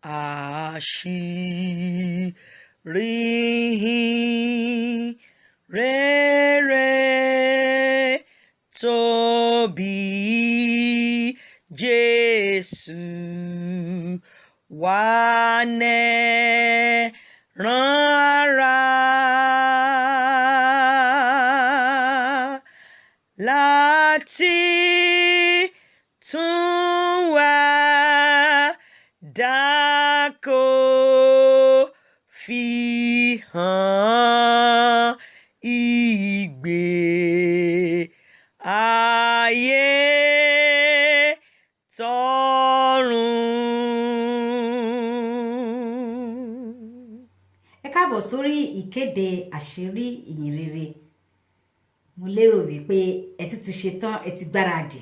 àṣírí rere tóbi Jésù wá nẹ́ran ara láti tún wá dákó fi hàn ìgbé ayé tọ̀run. Ẹ káàbọ̀ sórí ìkéde àṣírí ìyìn rere. Mo lérò wípé ẹ ti ṣetán, ẹ ti gbáradì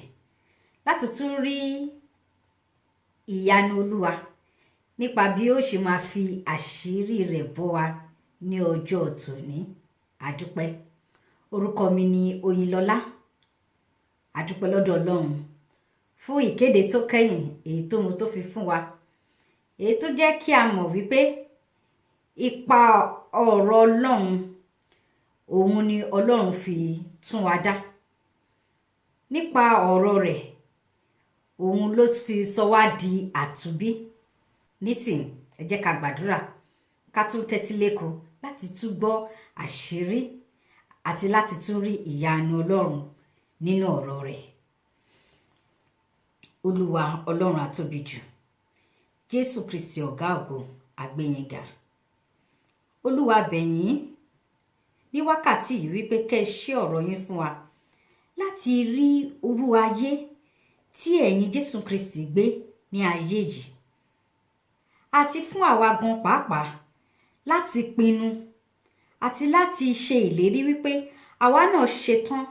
láti tún rí ìyanu Olúwa nípa bí ó ṣe máa fi àṣírí rẹ̀ bọ́ wa ní ọjọ́ tòní. Àdúpẹ́. Orúkọ mi ni Oyinlọ́lá. Àdúpẹ́ lọ́dọ̀ Ọlọ́run fún ìkéde tó kẹ́yìn èyí tó fi fún wa, èyí tó jẹ́ kí a mọ̀ wípé ipa ọ̀rọ̀ Ọlọ́run òun ni Ọlọ́run fi tún wa dá. Nípa ọ̀rọ̀ rẹ̀ òun ló fi sọ wá di àtúnbí. Nísìn ẹ jẹ́ ká gbàdúrà ká tún tẹ́tí léko láti tún gbọ́ àṣírí àti láti tún rí ìyanu Ọlọ́run nínú ọ̀rọ̀ rẹ̀. Olúwa Ọlọ́run àtóbi jù, Jésù Kristi ọ̀gá ògo àgbéyìnga. Olúwa bẹ̀yín ní wákàtí yìí wípé kẹ́ ẹ ṣí ọ̀rọ̀ yín fún wa láti rí orú ayé tí ẹ̀yin Jésù Kristi gbé ní ayé yìí, àti fún àwa gan pàápàá láti pinnu àti láti ṣe ìlérí wípé àwa náà ṣetán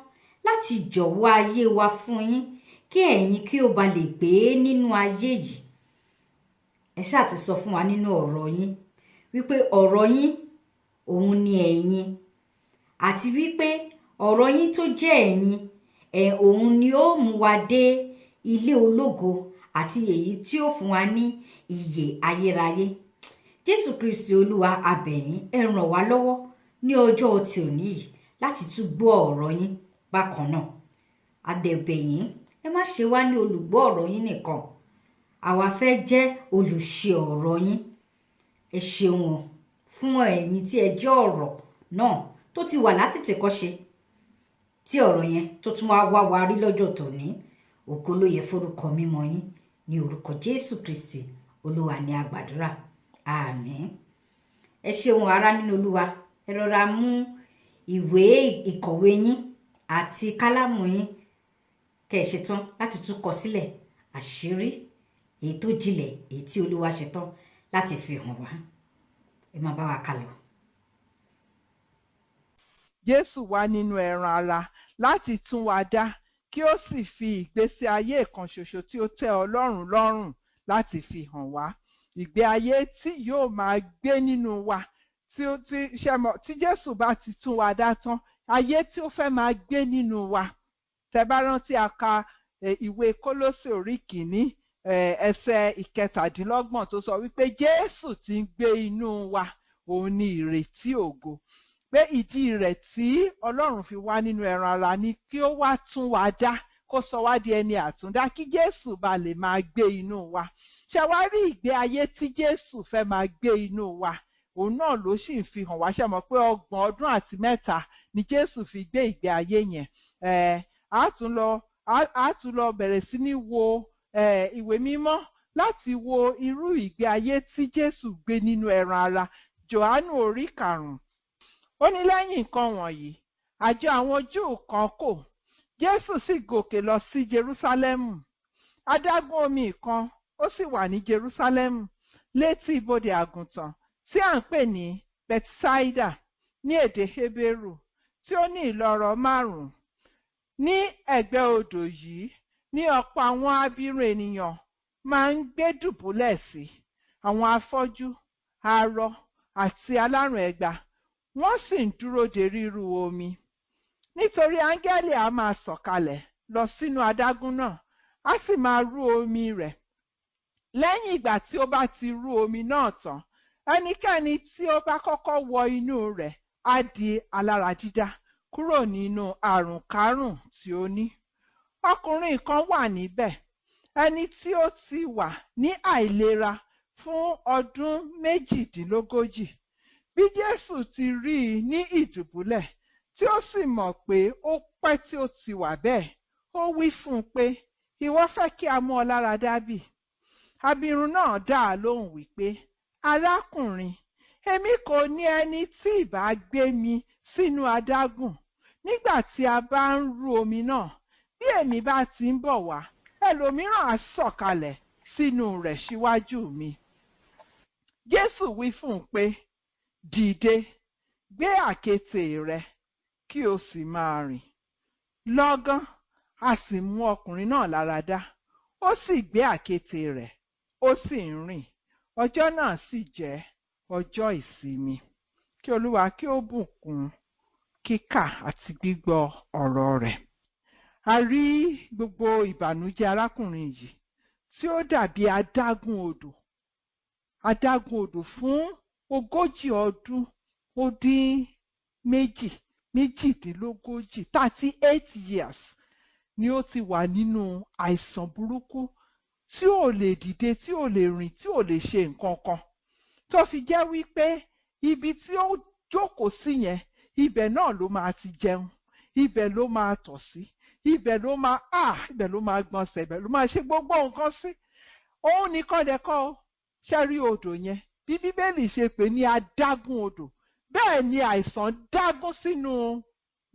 láti jọ̀wọ́ ayé wa fún yín kí ẹ̀yin kí ó ba lè gbé nínú ayé yìí. Ẹ ṣáà ti sọ fún wa nínú ọ̀rọ̀ yín wípé ọ̀rọ̀ yín òun ni ẹ̀yin, àti wípé ọ̀rọ̀ yín tó jẹ́ ẹ̀yin òun ni ó mú wa dé ilé ológo àti èyí tí ó fún wa ní ìyè ayérayé. Jésù Kristi Olúwa abẹ̀yín, ẹ ràn wá lọ́wọ́ ní ọjọ́ tí òní yìí láti tún gbọ́ ọ̀rọ̀ yín bákan náà. Adẹ̀bẹ̀yín, ẹ má ṣe wá ní olùgbọ́ ọ̀rọ̀ yín nìkan, àwa fẹ́ jẹ́ olùṣe ọ̀rọ̀ yín. Ẹ ṣeun fún ẹ̀yin tí ẹ jẹ́ ọ̀rọ̀ náà tó ti wà látètèkọ́ṣe, tí ọ̀rọ̀ yẹn tó tún wá wa rí lọ́jọ́ tòní. Ògo ló yẹ forúkọ mímọ́ yín ní orúkọ Jésù Kristi Olúwa ní àgbàdúrà. Àmín. Ẹ ṣeun ará nínú Olúwa. Ẹ rọra mú ìwé ìkọ̀wé yín àti kálámù yín kẹ́ ẹ ṣetán láti tún kọ sílẹ̀ àṣírí èyí tó jinlẹ̀ èyí tí Olúwa ṣetán láti fi hàn wá. Ẹ máa bá wa kálọ. Jésù wá nínú ẹran ara láti tún wa dá, kí ó sì fi ìgbésí ayé kan ṣoṣo tí ó tẹ́ Ọlọ́run lọ́rùn láti fi hàn wá. Ìgbé ayé tí yóò máa gbé nínú wa tí Jésù bá ti tún wa dá tán, ayé tí ó fẹ́ máa gbé nínú wa. Tẹ́ bá rántí a ka ìwé Kólósè orí kìíní ẹsẹ̀ ìkẹtàdínlọ́gbọ̀n tó sọ wípé Jésù tí ń gbé inú wa òun ni ìrètí ògo. Pé ìdí rẹ̀ tí Ọlọ́run fi wá nínú ẹran ara ni kí ó wá tún wa dá, kó sọ wá di ẹni àtúndá, kí Jésù bá lè máa gbé inú wa. Ṣé wá rí ìgbé ayé tí Jésù fẹ́ máa gbé inú wa, òun náà ló sì ń fi hàn wá. Ṣé mọ̀ pé 30 ọdún àti 3 ni Jésù fi gbé ìgbé ayé yẹn. A tún lọ bẹ̀rẹ̀ sí ní wo ìwé mímọ́ láti wo irú ìgbé ayé tí Jésù gbé nínú ẹran ara. Jòhánù orí 5. Ó ní lẹ́yìn nǹkan wọ̀nyí, àjọ àwọn Júù kan kò, Jésù sì gòkè lọ sí Jerúsálẹ́mù. Adágún omi kan ó sì wà ní Jerúsálẹ́mù létí ibodè àgùntàn tí à ń pè ní Bethsaida ní èdè Hébérù, tí ó ní ìloro 5. Ní ẹ̀gbẹ́ odò yìí ní ọ̀pọ̀ àwọn abirùn ènìyàn máa ń gbé dùbúlẹ̀ sí, àwọn afọ́jú, arọ àti alárùn ẹ̀gbà. Wọ́n sì ń dúró de ríru omi. Nítorí áńgẹ́lì á máa sọ̀kalẹ̀ lọ sínú adágún náà, á sì máa rú omi rẹ̀ lẹ́yìn ìgbà tí ó bá ti rú omi náà tán, ẹnikẹ́ni tí ó bá kọ́kọ́ wọ inú rẹ̀ á di alára dídá kúrò nínú àrùnkárùn tí ó ní. Ọkùnrin kan wà níbẹ̀, ẹni tí ó ti wà ní àìlera fún ọdún 38. Bí Jésù ti rí i ní ìdùbúlẹ̀ tí ó sì mọ̀ pé ó pẹ́ tí ó ti wà bẹ́ẹ̀, ó wí fún un pé, ìwọ fẹ́ kí a mú ọ lára dá bí? Abirùn náà dá a lóhùn wípé, arákùnrin, èmi kò ní ẹni tí ìbá gbé mi sínú adágùn nígbà tí a bá ń rú omi náà. Bí èmi bá ti ń bọ̀ wá, ẹlòmíràn á sọ̀kalẹ̀ sínú rẹ̀ síwájú mi. Jésù wí fún un pé, dìde, gbé àkéte rẹ kí o sì máa rìn. Lọ́gán a sì mú ọkùnrin náà lára dá, ó sì gbé àkéte rẹ̀, ó sì ń rìn. Ọjọ́ náà sì jẹ́ ọjọ́ ìsinmi. Kí Olúwa kí ó bùkún kíkà àti gbígbọ́ ọ̀rọ̀ rẹ̀. A rí gbogbo ìbànújẹ́ arákùnrin yìí tí ó dàbí adágún odò fún 40 ọdún ó dín méjìdínlógójì 38 years ni ó ti wà nínú àìsàn burúkú tí ò lè dìde, tí ò lè rìn, tí ò lè ṣe nǹkan kan, tó fi jẹ́ wípé ibi tí ó jókòó sí yẹn, ibẹ̀ náà ló máa ti jẹun, ibẹ̀ ló máa tọ̀ sí, ibẹ̀ ló máa gbọ̀nsẹ̀, ibẹ̀ ló máa ṣe gbogbo nǹkan sí. Òun nìkan dẹ̀kọ́ ṣẹ́rí odò yẹn, bí Bíbélì ṣe pè ní adágún odò, bẹ́ẹ̀ ni àìsàn dágún sínú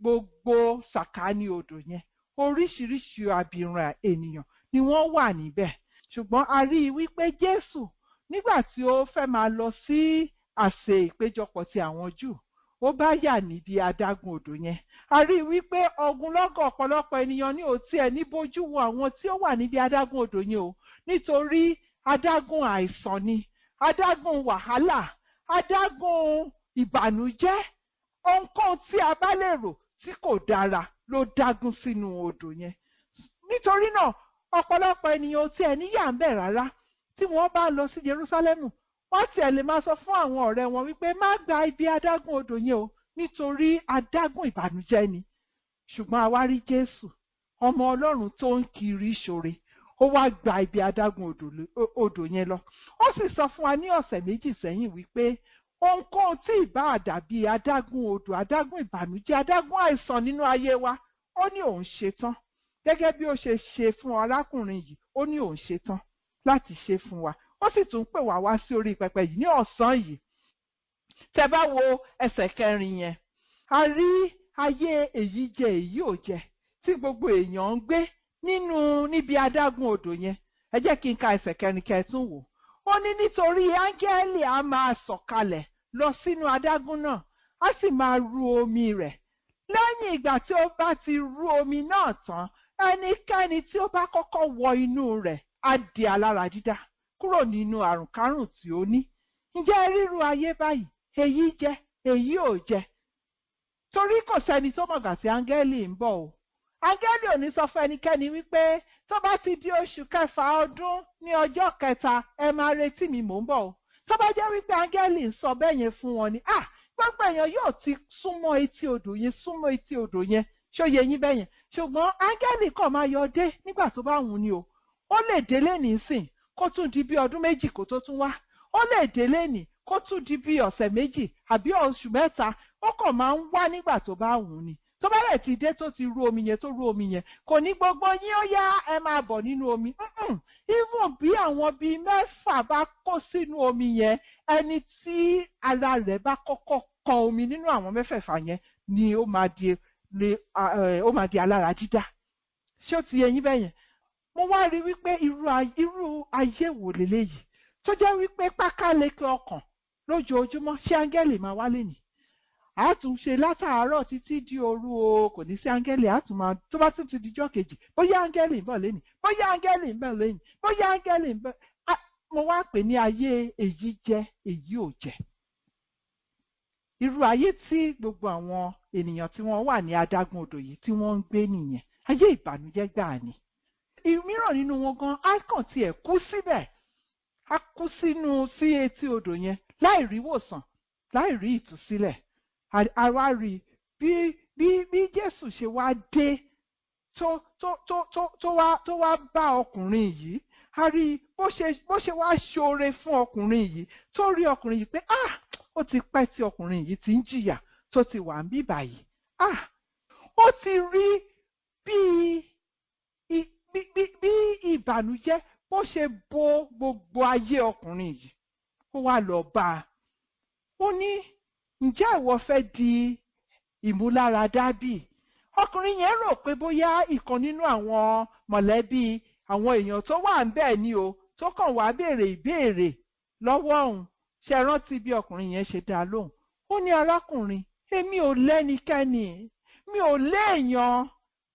gbogbo sàkání odò yẹn. Oríṣiríṣi abirùn ènìyàn ni wọ́n wà níbẹ̀. Ṣùgbọ́n a rí i wípé Jésù, nígbà tí ó fẹ́ máa lọ sí àsè ìpéjọpọ̀ ti àwọn Júù, ó bá yà níbi adágún odò yẹn. A rí i wípé ogunlọ́gọ̀ ọ̀pọ̀lọpọ̀ ènìyàn ní òtí ẹ̀ ní bójú wo àwọn tí ó wà níbi adágún odò yẹn o, nítorí adágún àìsàn ni, adágún wàhálà, adágún ìbànújẹ́, ohunkóhun tí a bá lè rò tí kò dára ló dágún sínú odò yẹn. Nítorí náà ọ̀pọ̀lọpọ̀ ènìyàn ò tiẹ̀ níyà ń bẹ̀ rárá. Tí wọ́n bá lọ sí Jerúsálẹ́mù, wọ́n tiẹ̀ lè máa sọ fún àwọn ọ̀rẹ́ wọn wípé má gba ibi adágún odò yẹn o, nítorí adágún ìbànújẹ́ ni. Ṣùgbọ́n a wá rí Jésù, ọmọ Ọlọ́run tó ń kiri ìṣòre, ó wá gba ibi adágún odò yẹn lọ. Ó sì sọ fún wa ní ọ̀sẹ̀ méjì sẹ́yìn wípé ohunkóhun tí ìbá dàbí adágún odò, adágún ìbànújẹ́, adágún àìsàn nínú ayé wa, ó ní òun ṣetán. Gẹ́gẹ́ bí ó ṣe ṣe fún arákùnrin yìí, ó ní òun ṣetán láti ṣe fún wa. Ó sì tún pè wá sí orí pẹpẹ yìí ní ọ̀sán yìí. Tẹ́ bá wo ẹsẹ̀ 4 yẹn, a rí ayé èyí jẹ èyí ò jẹ tí gbogbo èèyàn ń gbé níbi adágún odò yẹn. Ẹ jẹ́ kí n ka ẹsẹ̀ 4 kẹ́tún wò. Ó ní nítorí áńgẹ́lì á máa sọ̀kalẹ̀ lọ sínú adágún náà, á sì máa ru omi rẹ̀. Lẹ́yìn ìgbà tí ó bá ti rú omi náà tán, ẹnikẹ́ni tí ó bá kọ́kọ́ wọ inú rẹ̀ á di alára dídá kúrò nínú àrùnkárùn tí ó ní. Ǹjẹ́ ríru ayé báyìí, èyí jẹ èyí ò jẹ? Torí kò sẹ́ni tó mọ̀gbà tí áńgẹ́lì ń bọ̀ o. Áńgẹ́lì ò ní sọ fún ẹnikẹ́ni wípé tó bá ti di oṣù kẹfà ọdún ní ọjọ́ 3 ẹ máa retí mi, mò ń bọ̀ o. Tó bá jẹ́ wípé áńgẹ́lì ń sọ bẹ́ẹ̀ yẹn fún wọn ni, gbogbo èèyàn yóò ti súnmọ́ etí odò yẹn, ṣó yé yín bẹ́ẹ̀ yẹn. Ṣùgbọ́n áńgẹ́lì kàn máa yọ dé nígbà tó bá wù ú ni o. Ó lè dé lénìí sìn kó tún di bí ọdún 2 kó tó tún wá. Ó lè dé lénìí kó tún di bí ọ̀sẹ̀ 2 àbí oṣù 3. Ó kàn máa ń wá nígbà tó bá wù ú ni. Tó bá rẹ̀ ti dé tó ti rú omi yẹn, kò ní gbogbo yín ó yá ẹ máa bọ̀ nínú omi. Even bí àwọn bíi 6 bá kó sínú omi yẹn, ẹni tí ara rẹ̀ bá kọ́kọ́ kan omi nínú àwọn 6 yẹn ni ó máa di alára dídá. Ṣé ó ti yé yín bẹ́yẹn? Mo wá rí wípé irú ayé wò leléyìí tó jẹ́ wípé pákáleke ọkàn lójoojúmọ́. Ṣé áńgẹ́lì máa wálé ni? Àtúnṣe látàárọ̀ títí di òru o, kò ní sí áńgẹ́lì. Àtúnmá tó bá tún ti dijọ́ kejì, bóyá áńgẹ́lì ń bọ̀ lénìí, bóyá áńgẹ́lì ń bọ̀ lénìí, bóyá áńgẹ́lì ń bọ̀. Mo wá pè ní ayé èyí jẹ èyí ò jẹ. Irú ayé tí gbogbo àwọn ènìyàn tí wọ́n wà ní adágún odò yìí tí wọ́n ń gbé nìyẹn. Ayé ìbànújẹ́ gbáà ni. Ìmíràn nínú wọn gan á kàn tiẹ̀ kú síbẹ̀ á kú sí etí odò yẹn láì rí ìwòsàn, láì rí ìtúsílẹ̀. A wá rí bí Jésù ṣe wá dé tó wá bá ọkùnrin yìí. A rí bó ṣe wá ṣoore fún ọkùnrin yìí, tó rí ọkùnrin yìí pé ó ti pẹ́ tí ọkùnrin yìí ti ń jìyà tó ti wà ń bí báyìí. Ó ti rí bí ìbànújẹ́ bó ṣe bo gbogbo ayé ọkùnrin yìí. Ó wá lọ bá a. Ó ní, ǹjẹ́ ìwọ fẹ́ di ìmúláradá bí? Ọkùnrin yẹn rò pé bóyá ìkan nínú àwọn mọ̀lẹ́bí àwọn èèyàn tó wà ńbẹ̀ ni o, tó kàn wá béèrè ìbéèrè lọ́wọ́ òun. Ṣé rántí bí ọkùnrin yẹn ṣe dá lóhùn? Ó ní, arákùnrin, èmi ò lẹ́nikẹ́ni, mi ò léèyàn,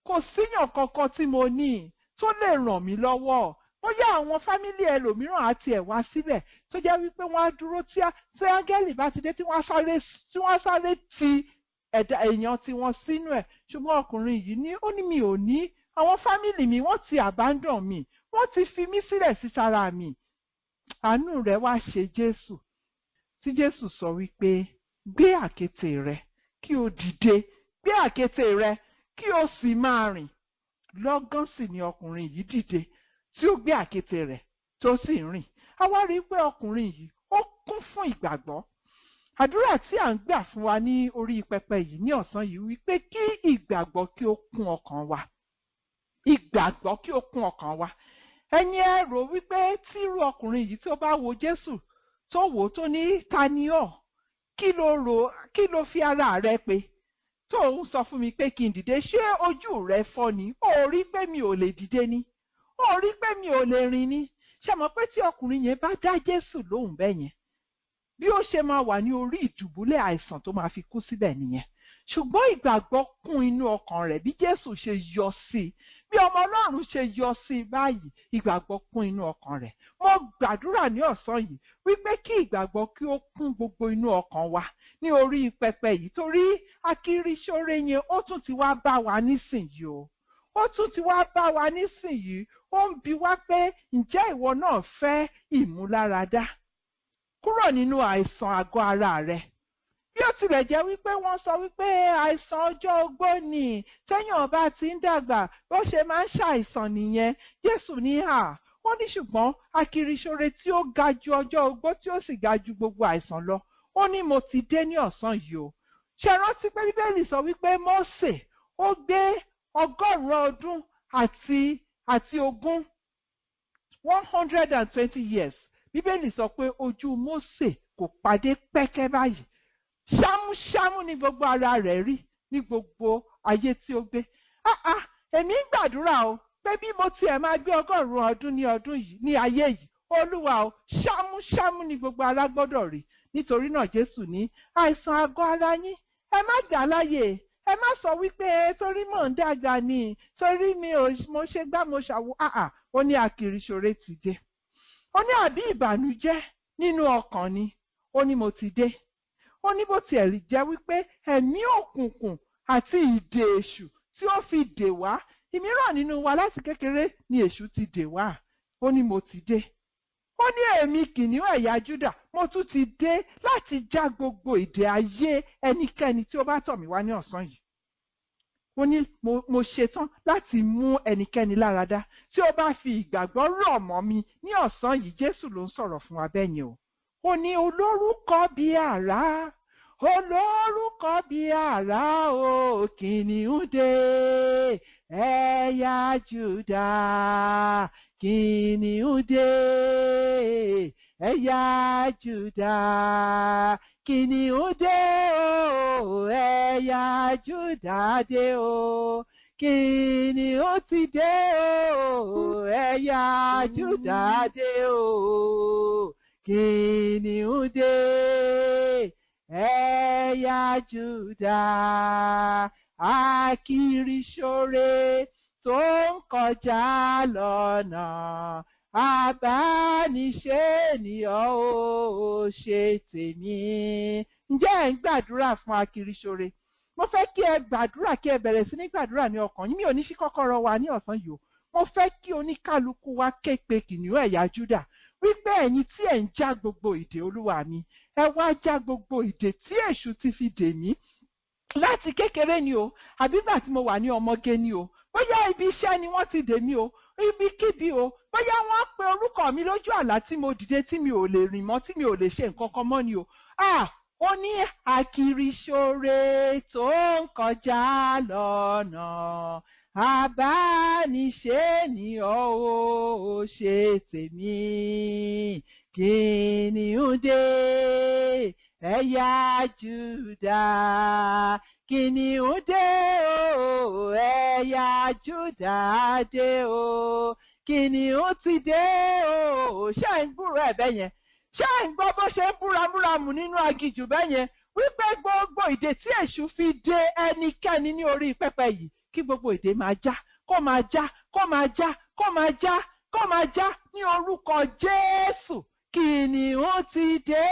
kò síyàn kankan tí mo ní tó lè ràn mí lọ́wọ́. Bóyá àwọn fámílì ẹlòmíràn àti ẹ̀ wá síbẹ̀ tó jẹ́ wípé wọ́n á dúró tí áńgẹ́lì bá ti dé tí wọ́n sáré ti èèyàn tí wọ́n sínú ẹ̀. Ṣùgbọ́n ọkùnrin yìí ní, ó ní, mi ò ní, àwọn fámílì mi wọ́n ti abandon mi, wọ́n ti fi mí sílẹ̀ sí tara mi. Àánú rẹ̀ wá ṣe Jésù, tí Jésù sọ wípé, gbé àkéte rẹ kí o dìde, gbé àkéte rẹ kí o sì máa rìn. Lọ́gán sì ni ọkùnrin yìí dìde tí ó gbé àkéte rẹ̀ tó sì rìn. A wá rí pé ọkùnrin yìí ó kún fún ìgbàgbọ́. Àdúrà tí à ń gbà fún wa ní orí pẹpẹ yìí ní ọ̀sán yìí wípé kí ìgbàgbọ́ kí ó kún ọkàn wa. Ìgbàgbọ́ kí ó kún ọkàn wa. Ẹ̀yin ẹ rò wípé tí irú ọkùnrin yìí tó bá wo Jésù tó wò ó tó ní, ta ni ọ́? Kí ló fi ara rẹ pé? Tó ń sọ fún mi pé kí n dìde, ṣé ojú rẹ fọ́ ni? Ó rí pé mi ò lè dìde ni? Ó rí pé mi ò lè rìn ni? Ṣé mọ̀ pé tí ọkùnrin yẹn bá dá Jésù lóhùn bẹ́ẹ̀ yẹn, bí ó ṣe máa wà ní orí ìdùbúlẹ̀ àìsàn tó máa fi kú síbẹ̀ nìyẹn. Ṣùgbọ́n ìgbàgbọ́ kún inú ọkàn rẹ̀ bí Jésù ṣe yọ sí i, bí ọmọ Ọlọ́run ṣe yọ sí i báyìí, ìgbàgbọ́ kún inú ọkàn rẹ̀. Mo gbàdúrà ní ọ̀sán yìí wípé kí ìgbàgbọ́ kí ó kún gbogbo inú ọkàn wa ní orí pẹpẹ yìí, torí akíríṣóre yẹn ó tún ti wá bá wa nísìnyí o. Ó tún ti wá bá wa nísìnyí. Ó ń bi wá pé, ǹjẹ́ ìwọ náà fẹ́ ìmúláradá kúrò nínú àìsàn àgọ́ ara rẹ? Bí ó tilẹ̀ jẹ́ wípé wọ́n sọ wípé àìsàn ọjọ́ ogbó ni, téèyàn bá ti ń dàgbà bó ṣe máa ń ṣàìsàn nìyẹn. Jésù ní ó ní ṣùgbọ́n akíríṣóre tí ó ga ju ọjọ́ ogbó tí ó sì ga ju gbogbo àìsàn lọ. Ó ní, mo ti dé ní ọ̀sán yìí o. Ṣé rántí pé Bíbélì sọ wípé Mósè ó gbé 100 ọdún àti ogún 120 years. Bíbélì sọ pé ojú Mósè kò pàdé pẹ́kẹ́ báyìí. Ṣámúṣámú ni gbogbo ara rẹ̀ rí ní gbogbo ayé tí ó gbé. Èmi ń gbàdúrà o pé bí mo tiẹ̀ máa gbé 100 ọdún ní ọdún yìí ní ayé yìí, Olúwa o, ṣámúṣámú ni gbogbo ara gbọ́dọ̀ rí. Nítorí náà Jésù ní, àìsàn àgọ́ ara yín ẹ má dà láyè. Ẹ má sọ wípé torí mò ń dàgbà ni, torí mo ṣe gbá mo ṣàwo. Ó ní akíríṣóre ti dé. Ó ní àbí ìbànújẹ́ nínú ọkàn ni? Ó ní, mo ti dé. Ó ní bó tiẹ̀ lè jẹ́ wípé ẹ̀mí òkùnkùn àti ìdè èṣù tí ó fi dè wá, ìmíràn nínú wa láti kékeré ni èṣù ti dè wá. Ó ní, mo ti dé. Ó ní, èmi kìnìún ẹ̀yà Júdà, mo tún ti dé láti já gbogbo ìdè ayé ẹnikẹ́ni tí ó bá tọ̀ mí wá ní ọ̀sán yìí. Ó ní, mo ṣetán láti mú ẹnikẹ́ni láradá tí ó bá fi ìgbàgbọ́ rọ̀ mọ́ mi ní ọ̀sán yìí. Jésù ló ń sọ̀rọ̀ fún wa bẹ́ẹ̀ yẹn o. Ó ní, olórúkọ bí àrá, olórúkọ bí àrá o, kìnìún dé, ẹ̀yà Júdà, kìnìún dé, ẹ̀yà Júdà, kìnìún dé o, ẹ̀yà Júdà dé o, kìnìún ti dé o, ẹ̀yà Júdà dé o, kìnìún dé, ẹ̀yà Júdà. Akíríṣóre tó ń kọjá lọ́nà, abániṣe ènìyàn ó ṣe tèmi. Ǹjẹ́ ẹ̀ ń gbàdúrà fún akíríṣóre? Mo fẹ́ kí ẹ gbàdúrà, kí ẹ bẹ̀rẹ̀ sí ní gbàdúrà ní ọkàn yín. Mi ò ní ṣí kọ́kọ́rọ́ wa ní ọ̀sán yìí o. Mo fẹ́ kí oníkálukú wa ké pe kìnìún ẹ̀yà Júdà. wípé ẹ̀yin tí ẹ̀ ń já gbogbo ìdè Olúwa mi, ẹ wá já gbogbo ìdè tí èṣù ti fi dè mí láti kékeré ni o, àbí ìgbà tí mo wà ní ọmọge ni o, bóyá ibi iṣẹ́ ni wọ́n ti dè mí o, ibikíbi o, bóyá wọ́n pe orúkọ mi lójú àlá tí mo dìde tí mi ò lè rìn mọ́, tí mi ò lè ṣe nǹkan kan mọ́ ni o. Ó ní àkìrìṣòre tó ń kọjá lọ́nà, àbániṣe ni ó ṣe tèmi. Kìnìún dé, ẹ̀yà Júdà, kìnìún dé o, ẹ̀yà Júdà dé o, kìnìún ti dé o. Ṣé ń gbúrò ẹ̀ bẹ́ẹ̀ yẹn? Ṣé ń gbọ́ bó ṣe ń búramúramù nínú aginjù bẹ́ẹ̀ yẹn? Wípé gbogbo ìdè tí èṣù fi dè ẹnikẹ́ni ní orí pẹpẹ yìí, kí gbogbo ìdè máa já, kó máa já, kó máa já, kó máa já, kó máa já ní orúkọ Jésù. Kìnìún ti dé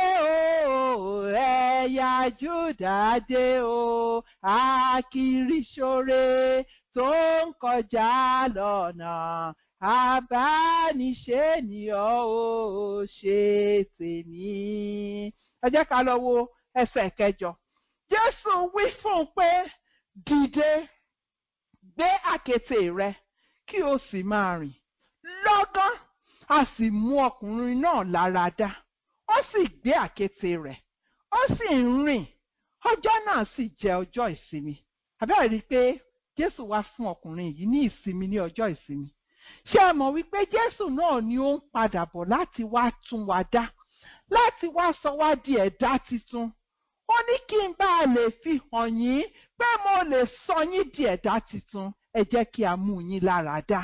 o, ẹ̀yà Júdà dé o, àkìrìṣòre tó ń kọjá lọ́nà, àbániṣe ni ó ṣe tèmi. Ẹ jẹ́ ká lọ wo ẹsẹ̀ 9. Jésù wí fún un pé, dìde, gbé àkéte rẹ kí o sì máa rìn. Lọ́gán a sì mú ọkùnrin náà lára dá, ó sì gbé àkéte rẹ̀, ó sì ń rìn. Ọjọ́ náà sì jẹ́ ọjọ́ ìsinmi. Àbẹ́rẹ́ rí i pé Jésù wá fún ọkùnrin yìí ní ìsinmi ní ọjọ́ ìsinmi. Ṣé ẹ mọ̀ wípé Jésù náà ni ó ń padà bọ̀ láti wá tún wa dá, láti wá sọ wá di ẹ̀dá titun? Ó ní kí n bá lè fi hàn yín pé mo lè sọ yín di ẹ̀dá titun. Ẹ jẹ́ kí a mú yín lára dá.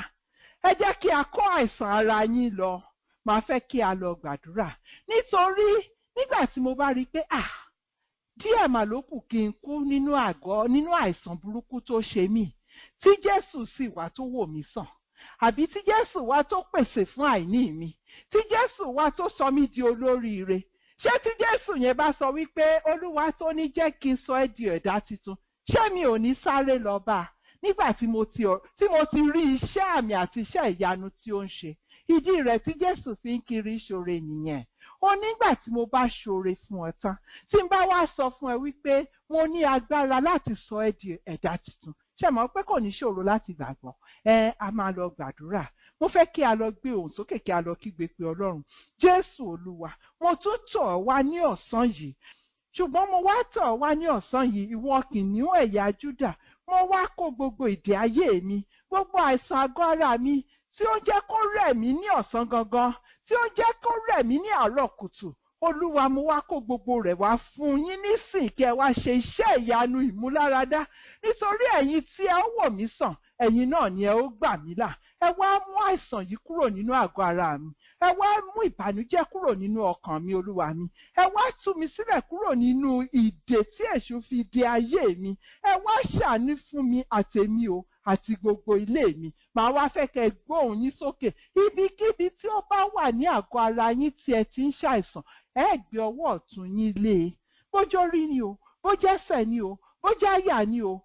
Ẹ jẹ́ kí a kó àìsàn ara yín lọ. Màá fẹ́ kí a lọ gbàdúrà. Nítorí nígbà tí mo bá rí i pé díẹ̀ mà ló kù kí n kú nínú àìsàn burúkú tó ṣe mí, tí Jésù sì wá tó wò mí sàn, àbí tí Jésù wá tó pèsè fún àìní mi, tí Jésù wá tó sọ mí di olóríire. Ṣé tí Jésù yẹn bá sọ wípé Olúwa tó ní jẹ́ kí n sọ ẹ́ di ẹ̀dá titun, ṣé mi ò ní sáré lọ bá a nígbà tí mo ti rí iṣẹ́ àmì àti iṣẹ́ ìyanu tí ó ń ṣe? Ìdí rẹ̀ tí Jésù fi ń kiri ṣoore nìyẹn. Ó nígbà tí mo bá ṣoore fún ọ tán, tí n bá wá sọ fún ẹ wípé mo ní agbára láti sọ ẹ́ di ẹ̀dá titun, ṣé mọ̀ pé kò ní ṣòro láti gbàgbọ́? A máa lọ gbàdúrà. Mo fẹ́ kí a lọ gbé ohùn sókè, kí a lọ kígbe pé Ọlọ́run, Jésù Olúwa, mo tún tọ̀ ọ́ wá ní ọ̀sán yìí. Ṣùgbọ́n mo wá tọ̀ ọ́ wá ní ọ̀sán yìí, ìwọ kìnìún ẹ̀yà Júdà. Mo wá kó gbogbo ìdè ayé mi, gbogbo àìsàn àgọ́ ara mi tí ó jẹ́ kó rẹ̀ mí ní ọ̀sán gangan, tí ó jẹ́ kó rẹ̀ mí ní àárọ̀ kùtù. Olúwa, mo wá kó gbogbo rẹ̀ wá fún yín nísìn kí ẹ wá ṣe iṣẹ́ ìyanu ìmúláradá. Nítorí ẹ̀yin tí ẹ wò mí sàn, ẹ̀yin náà ni ẹ ó gbà mí là. Ẹ wá mú àìsàn yìí kúrò nínú àgọ́ ara mi. Ẹ wá mú ìbànújẹ́ kúrò nínú ọkàn mi, Olúwa mi. Ẹ wá tú mi sílẹ̀ kúrò nínú ìdè tí èṣù fi dè ayé mi. Ẹ wá ṣàánú fún mi àtèmi o, àti gbogbo ilé mi. Màá wá fẹ́ kẹ́ gbóhùn yín sókè. Ibikíbi tí ó bá wà ní àgọ́ ara yín tí ẹ ti ń ṣàìsàn, ẹ gbé ọwọ́ ọ̀tún yín lé e. Bójó orí ni o, bójó ẹsẹ̀ ni o, bójó àyà ni o,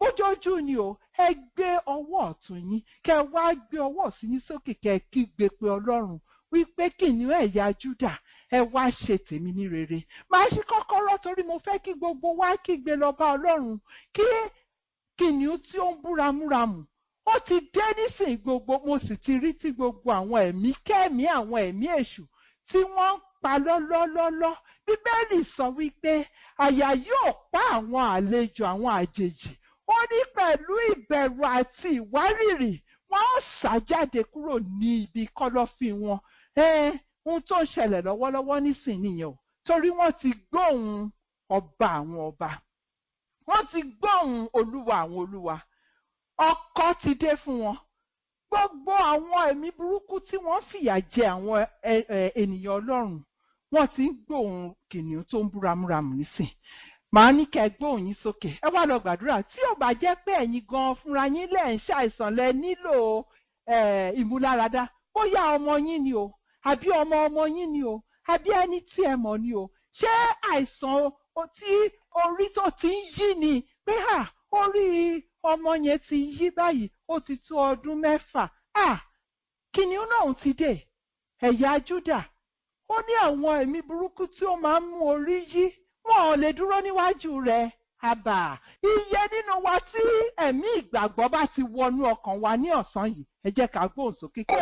bójó ojú ni o, ẹ gbé ọwọ́ ọ̀tún yín, kẹ́ wá gbé ọwọ́ òsì yín sókè, kẹ́ kígbe pé Ọlọ́run, wípé kìnìún ẹ̀yà Júdà, ẹ wá ṣe tèmi ní rere. Màá ṣí kọ́kọ́rọ́ torí mo fẹ́ kí gbogbo wa kígbe lọ bá Ọlọ́run, kí kìnìún tí ó ń búramúramù ó ti dé nísìnyí gbogbo. Mo sì ti rí tí gbogbo àwọn ẹ̀mí kẹ́mí, àwọn ẹ̀mí èṣù tí wọ́n ń pa lọ́lọ́lọ́lọ́. Bíbélì sọ wípé àyà yóò pa àwọn àlejò, àwọn àjèjì. Ó ní pẹ̀lú ìbẹ̀rù àti ìwárìrì wọn ó sá jáde kúrò ní ibi kọ́lọ́fín wọn. Ohun tó ń ṣẹlẹ̀ lọ́wọ́lọ́wọ́ nísìnyí nìyẹn o, torí wọ́n ti gbóhùn ọba àwọn ọba, wọ́n ti gbóhùn Olúwa àwọn olúwa. Ọkọ̀ ti dé fún wọn. Gbogbo àwọn ẹ̀mí burúkú tí wọ́n fìyà jẹ àwọn ènìyàn Ọlọ́run, wọ́n ti ń gbóhùn kìnìún tó ń búramúramù nísìn. Màá ní kẹ́ gbóhùn yín sókè. Ẹ wá lọ gbàdúrà. Tí ò bá jẹ́ pé ẹ̀yin gan fúnra yín lẹ̀ ń ṣàìsàn, lẹ nílò ìmúláradá, bóyá ọmọ yín ni o, àbí ọmọ yín ni o, àbí ẹni tí ẹ mọ̀ ni o. Ṣé àìsàn tí orí tó ti ń yí ni pé orí ọmọ yẹn ti yí báyìí, ó ti tó ọdún 6. Kìnìún náà ti dé. ẹ̀yà Júdà. Ó ní àwọn ẹ̀mí burúkú tí ó máa ń mú orí yí, wọn ò lè dúró níwájú rẹ̀. Àbà iye nínú wa tí ẹ̀mí ìgbàgbọ́ bá ti wọnú ọkàn wa ní ọ̀sán yìí, ẹ jẹ́ ká gbóhùn sókè kí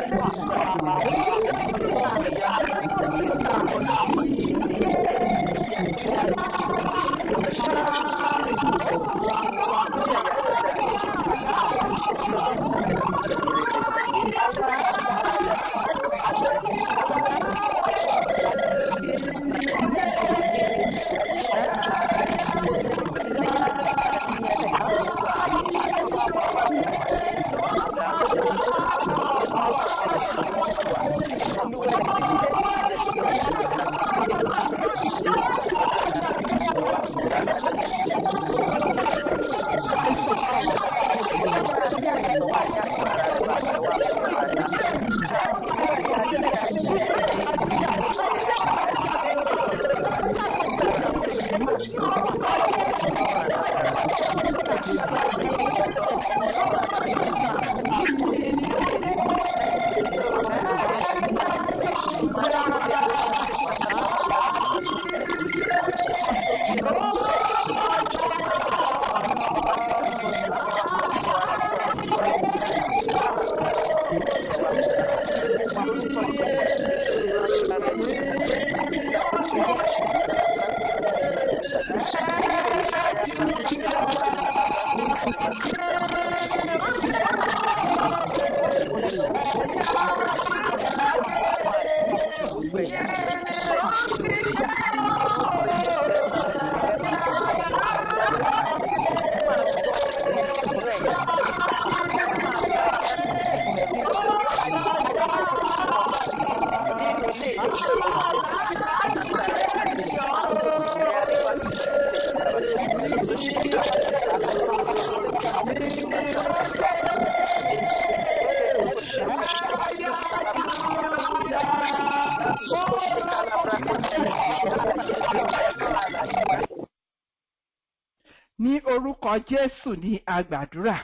ní orúkọ Jésù ní a gbàdúrà.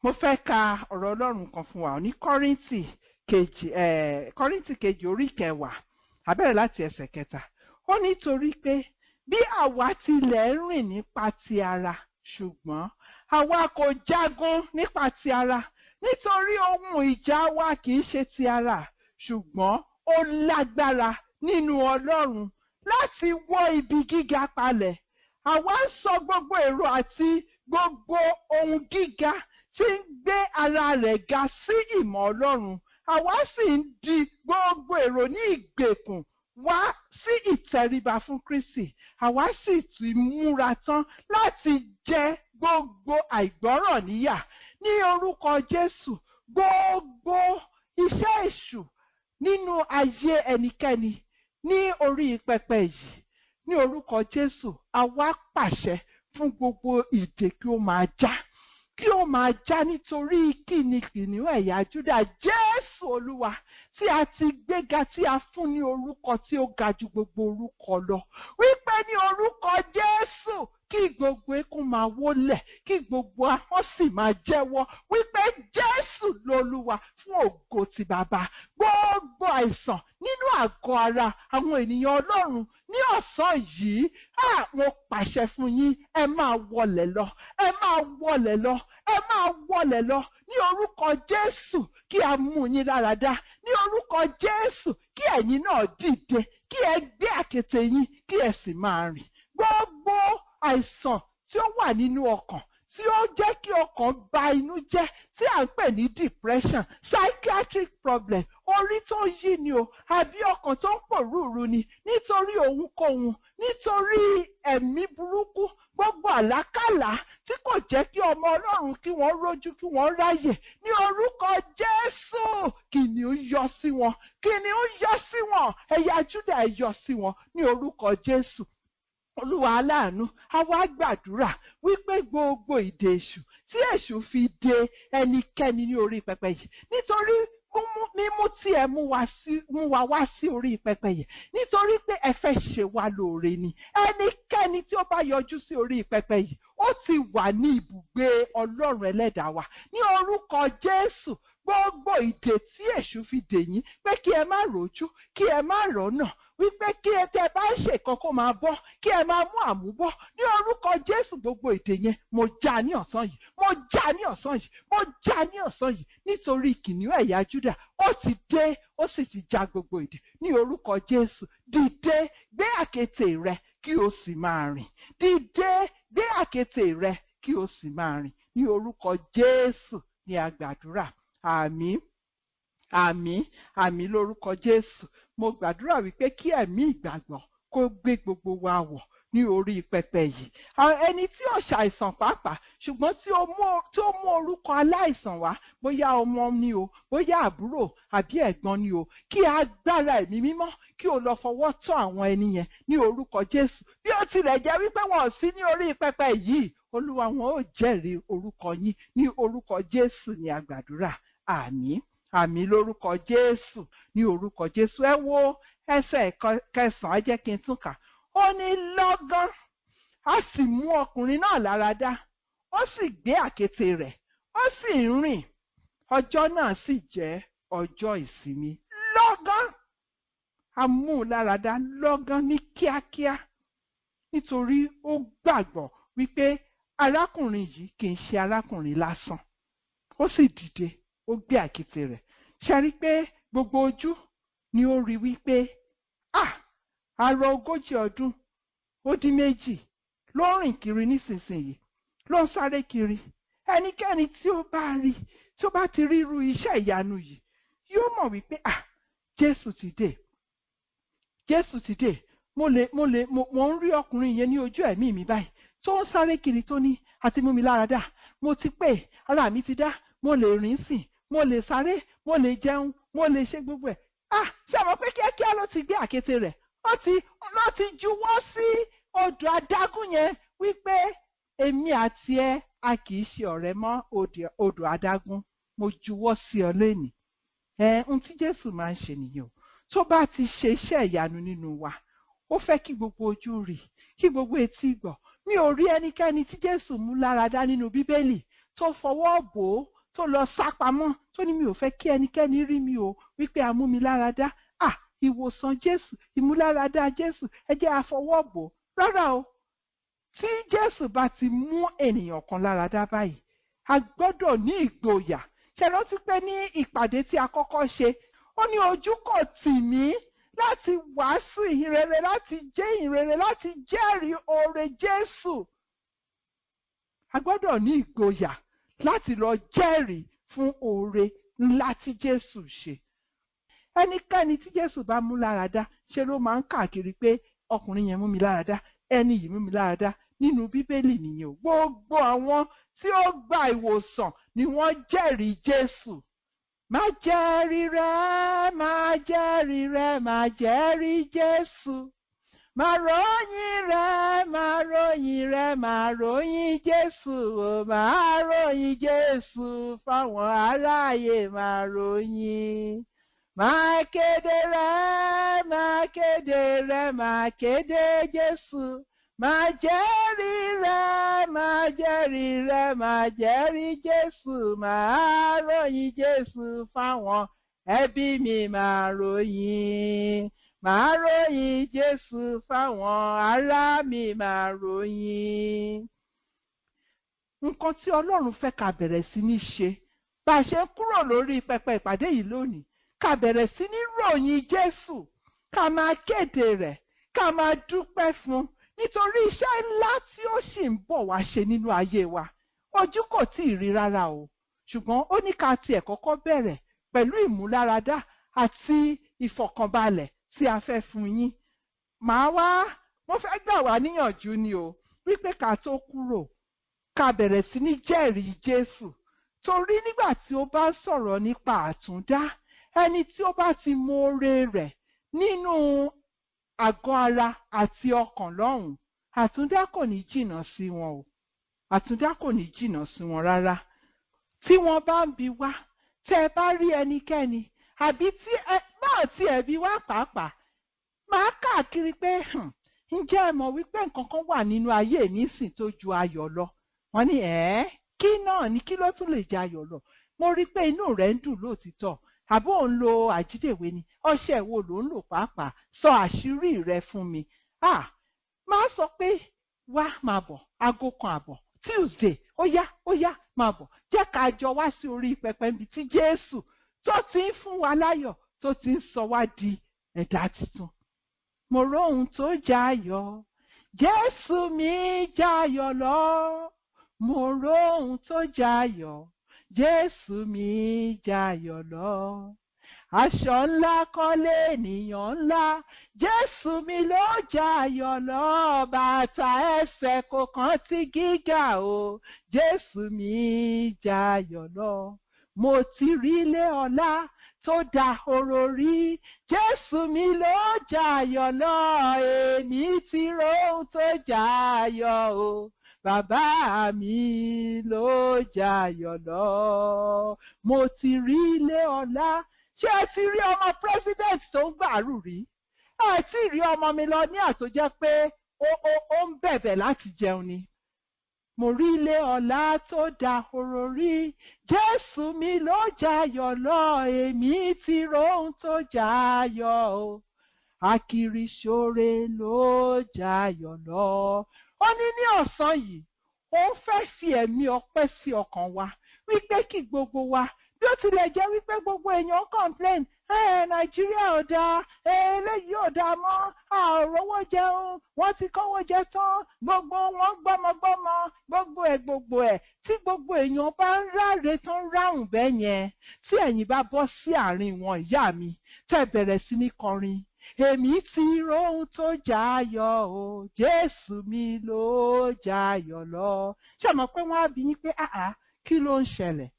Mo fẹ́ ka ọ̀rọ̀ Ọlọ́run kan fún wa ní Kọ́ríńtì kejì orí 10, a bẹ̀rẹ̀ láti ẹsẹ̀ 3. Ó ní torí pé bí àwa tilẹ̀ rìn nípa ti ara, ṣùgbọ́n àwa kò jagun nípa ti ara, nítorí ohun ìjà wa kì í ṣe ti ara, ṣùgbọ́n ó lágbára nínú Ọlọ́run láti wó ibi gíga palẹ̀. Àwa ń sọ gbogbo èrò àti gbogbo ohun gíga tí ń gbé ara rẹ̀ ga sí ìmọ̀ Ọlọ́run. Àwa sì ń di gbogbo èrò ní ìgbèkùn wá sí ìtẹríba fún Kristi. Àwa sì ti múra tán láti jẹ gbogbo àìgbọ́ràn níyà. Ní orúkọ Jésù, gbogbo iṣẹ́ èṣù nínú ayé ẹnikẹ́ni ní orí pẹpẹ yìí, ní orúkọ Jésù, àwa pàṣẹ fún gbogbo ìdè kí ó máa já. Kí ó máa já nítorí kìnìún ẹ̀yà Júdà, Jésù Olúwa, tí a ti gbéga, tí a fún ní orúkọ tí ó ga ju gbogbo orúkọ lọ. Wípé ní orúkọ Jésù, kí gbogbo eékún máa wólẹ̀, kí gbogbo ahọ́n sì máa jẹ́wọ́ wípé Jésù lolúwa fún ògo ti Bàbá. Gbogbo àìsàn nínú àgọ́ ara àwọn ènìyàn Ọlọ́run ní ọ̀sán yìí, mo pàṣẹ fún yín, ẹ máa wọlẹ̀ lọ, ẹ máa wọlẹ̀ lọ, ẹ máa wọlẹ̀ lọ ní orúkọ Jésù. Kí a mú yín lára dá ní orúkọ Jésù. Kí ẹ̀yin náà dìde, kí ẹ gbé àkéte yín, kí ẹ sì máa rìn. Gbogbo àìsàn tí ó wà nínú ọkàn, tí ó jẹ́ kí ọkàn ba inú jẹ́, tí à ń pè ní depression, psychiatric problem, orí tó yí ni o, àbí ọkàn tó ń pòrúurú ni, nítorí ohunkóhun, nítorí ẹ̀mí burúkú, gbogbo àlákàlà tí kò jẹ́ kí ọmọ Ọlọ́run kí wọ́n rójú, kí wọ́n ráyè, ní orúkọ Jésù, kìnìún yọ sí wọn, kìnìún yọ sí wọn, ẹ̀yà Júdà yọ sí wọn, ní orúkọ Jésù. Olúwa aláàánú, a wá gbàdúrà wípé gbogbo ìdè èṣù tí èṣù fi dè ẹnikẹ́ni ní orí pẹpẹ yìí, nítorí mímú tí ẹ mú wa wá sí orí pẹpẹ yìí, nítorí pé ẹ fẹ́ ṣe wá lóore ni. Ẹnikẹ́ni tí ó bá yọjú sí orí pẹpẹ yìí, ó ti wà ní ibùgbé Ọlọ́run Ẹlẹ́dàá wa. Ní orúkọ Jésù, gbogbo ìdè tí èṣù fi dè yín pé kí ẹ má rojú, kí ẹ má rọ́nà, wípé kí ẹ tẹ́ bá ṣe kan kó máa bọ́, kí ẹ máa mú àmúbọ́. Ní orúkọ Jésù gbogbo ìdè yẹn mo já ní ọ̀sán yìí, mo já ní ọ̀sán yìí, mo já ní ọ̀sán yìí, nítorí kìnìún ẹ̀yà Júdà ó ti dé, ó sì ti já gbogbo ìdè. Ní orúkọ Jésù, dìde, gbé àkéte rẹ kí o sì máa rìn. Dìde, gbé àkéte rẹ kí o sì máa rìn. Ní orúkọ Jésù ni a gbàdúrà. Àmín, àmín, àmín lórúkọ Jésù. Mo gbàdúrà wípé kí ẹ̀mí ìgbàgbọ́ kó gbé gbogbo wa wọ̀ ní orí pẹpẹ yìí. Ẹni tí ó ṣàìsàn pàápàá, ṣùgbọ́n tí ó mú orúkọ aláìsàn wá, bóyá ọmọ ni o, bóyá àbúrò àbí ẹ̀gbọ́n ni o, kí agbára ẹ̀mí mímọ́ kí o lọ fọwọ́ tọ́ àwọn ẹni yẹn ní orúkọ Jésù. Bí ó tilẹ̀ jẹ́ wípé wọn ò sí ní orí pẹpẹ yìí, Olúwa wọn ó jẹ́rìí orúkọ yín ní orúkọ Jésù ni a gbàdúrà. Àmín, àmín lórúkọ Jésù, ní orúkọ Jésù. Ẹ wo ẹsẹ̀ kẹsàn-án, ẹ jẹ́ kí n tún kà. Ó ní lọ́gán a sì mú ọkùnrin náà lára dá, ó sì gbé àkéte rẹ̀, ó sì ń rìn. Ọjọ́ náà sì jẹ́ ọjọ́ ìsinmi. Lọ́gán a mú un lára dá, lọ́gán ní kíákíá, nítorí ó gbàgbọ́ wípé arákùnrin yìí kì í ṣe arákùnrin lásán. Ó sì dìde, ó gbé àkéte rẹ̀. Ṣe rí pé gbogbo ojú ni ó rí wípé arọ 40 ọdún ó dín méjì ló rìn kiri nísinsìnyí, ló ń sáré kiri. Ẹnikẹ́ni tí ó bá rí, tí ó bá ti rí irú iṣẹ́ ìyanu yìí, yóò mọ̀ wípé Jésù ti dé, Jésù ti dé. Mo ń rí ọkùnrin yẹn ní ojú ẹ̀mí mi báyìí tó ń sáré kiri tó ní àti mú mi lára dá. Mo ti pé ara mi ti dá, mo lè rìn sìn, mo lè sáré, mo lè jẹun, mo lè ṣe gbogbo ẹ̀. Ṣé àwọn pé kíákíá ló ti gbé àkéte rẹ̀, ó ti juwọ́ sí odò adágún yẹn wípé èmi àti ẹ a kì í ṣe ọ̀rẹ́ mọ́ odò adágún, mo juwọ́ sí ọ lónìí. Ohun tí Jésù máa ń ṣe nìyẹn o. Tó bá ti ṣe iṣẹ́ ìyanu nínú wa, ó fẹ́ kí gbogbo ojú rí, kí gbogbo etí gbọ́. Mi ò rí ẹnikẹ́ni tí Jésù mú lára dá nínú Bíbélì tó fọwọ́ bò ó, tó lọ sápamọ́, tó ní mi ò fẹ́ kí ẹnikẹ́ni rí mi o, wípé a mú mi lára dá. Ìwòsàn Jésù, ìmúláradá Jésù, ẹ jẹ́ a fọwọ́ bò ó. Rárá o. Tí Jésù bá ti mú ènìyàn kan lára dá báyìí, a gbọ́dọ̀ ní ìgboyà. Ṣé rántí pé ní ìpàdé tí a kọ́kọ́ ṣe, ó ní ojú kò tì mí láti wàásù ìhìnrere, láti jẹ́ ìhìnrere, láti jẹ́rìí oore Jésù. A gbọ́dọ̀ ní ìgboyà láti lọ jẹ́rìí fún oore ńlá tí Jésù ṣe. Ẹnikẹ́ni tí Jésù bá mú lára dá, ṣe ló máa ń káàkiri pé ọkùnrin yẹn mú mi lára dá, ẹni yìí mú mi lára dá. Nínú Bíbélì nìyẹn o. Gbogbo àwọn tí ó gba ìwòsàn ni wọ́n jẹ́rìí Jésù. Má jẹ́rìí rẹ̀, má jẹ́rìí rẹ̀, má jẹ́rìí Jésù. Má ròyìn rẹ̀, má ròyìn rẹ̀, má ròyìn Jésù. Má ròyìn Jésù fáwọn aráyé, má ròyìn. Má kéde rẹ̀, má kéde rẹ̀, má kéde Jésù. Má jẹ́rìí rẹ̀, má jẹ́rìí rẹ̀, má jẹ́rìí Jésù. Má ròyìn Jésù fáwọn ẹbí mi, má ròyìn. Má ròyìn Jésù fáwọn ará mi, má ròyìn. Nǹkan tí Ọlọ́run fẹ́ ká bẹ̀rẹ̀ sí ní ṣe, bá a ṣe kúrò lórí pẹpẹ ìpàdé yìí lónìí, ká bẹ̀rẹ̀ sí ní ròyìn Jésù, ká máa kéde rẹ̀, ká máa dúpẹ́ fún, nítorí iṣẹ́ ńlá tí ó sì ń bọ̀ wá ṣe nínú ayé wa. Ojú kò tí ì rí rárá o, ṣùgbọ́n ó ní ká tiẹ̀ kọ́kọ́ bẹ̀rẹ̀ pẹ̀lú ìmúláradá àti ìfọ̀kànbalẹ̀ tí a fẹ́ fún yín. Mo fẹ́ gbà wá níyànjú ni o, wípé ká tó kúrò, ká bẹ̀rẹ̀ sí ní jẹ́rìí Jésù. Torí nígbà tí ó bá sọ̀rọ̀ nípa àtúndá, ẹni tí ó bá ti mọ oore rẹ̀ nínú àgọ́ ara àti ọkàn lọ́hùn, àtúndá kò ní jìnnà sí wọn o. Àtúndá kò ní jìnnà sí wọn rárá. Tí wọ́n bá ń bi wá, tẹ́ ẹ bá rí ẹnikẹ́ni, àbí tí báà tí ẹ bi wá pàápàá, máa káàkiri pé ǹjẹ́ ẹ mọ̀ wípé nǹkan kan wà nínú ayé mi sìn tó ju ayọ̀ lọ? Wọ́n ní kí náà ni, kí ló tún lè jẹ ayọ̀ lọ? mo rí pé inú rẹ̀ ń dùn lóòtítọ́, àbó ò ń lo àjídèwé ni, ọṣẹ wo ló ń lò pàápàá, sọ àṣírí rẹ fún mi. Máa sọ pé wá máa bọ̀, aago kan àbọ̀ Tuesday, ó yá máa bọ̀, jẹ́ ká jọ wá sí orí pẹpẹ níbi tí Jésù tó ti ń fún wa láyọ̀, tó ti ń sọ wá di ẹ̀dá tuntun. Mo róhun tó jayọ̀, Jésù mi jayọ̀ lọ. Mo róhun tó jayọ̀, Jésù mi jayọ̀ lọ. Aṣọ ńlá kọ́lé ènìyàn ńlá, Jésù mi ló jayọ̀ lọ. Bàtà ẹsẹ̀ kò kàn tí gíga o, Jésù mi jayọ̀ lọ. Mo ti rí ilé ọlá tó dahoro rí, Jésù mi ló jayọ̀ lọ. Èmi ti róhun tó jayọ̀ o, bàbá mi ló jayọ̀ lọ. Mo ti rí ilé ọlá. Ṣé ẹ ti rí ọmọ president tó ń gbàrú rí? Ẹ ti rí ọmọ mi lọ ní àtòjẹ́ pé ó ń bẹ̀bẹ̀ láti jẹun ni. Mo rí ilé ọlá tó dahoro rí, Jésù mi ló jayọ̀ lọ. Èmi ti róhun tó jayọ̀ o, akiri ṣoore ló jayọ̀ lọ. Ó ní ọ̀sán yìí, ó fẹ́ fi ẹ̀mí ọpẹ́ sí ọkàn wa, wípé kí gbogbo wa, bí ó tilẹ̀ jẹ́ wípé gbogbo èèyàn complain, Nàìjíríà ò dáa, eléyìí ò dáa mọ́, a ò rówó jẹun, wọ́n ti kówó jẹ tán, gbogbo wọn gbọ́mọgbọ́mọ, gbogbo ẹ̀, tí gbogbo èèyàn bá ń ráre tán ráhùn bẹ́ẹ̀ yẹn, tí ẹ̀yin bá bọ́ sí àárín wọn ìyá mi, tẹ́ bẹ̀rẹ̀ sí ní kọrin. Èmi ti róhun tó jayọ̀ o, Jésù mi ló jayọ̀ lọ. Ṣé mọ̀ pé wọ́n á bi yín pé kí ló ń ṣẹlẹ̀?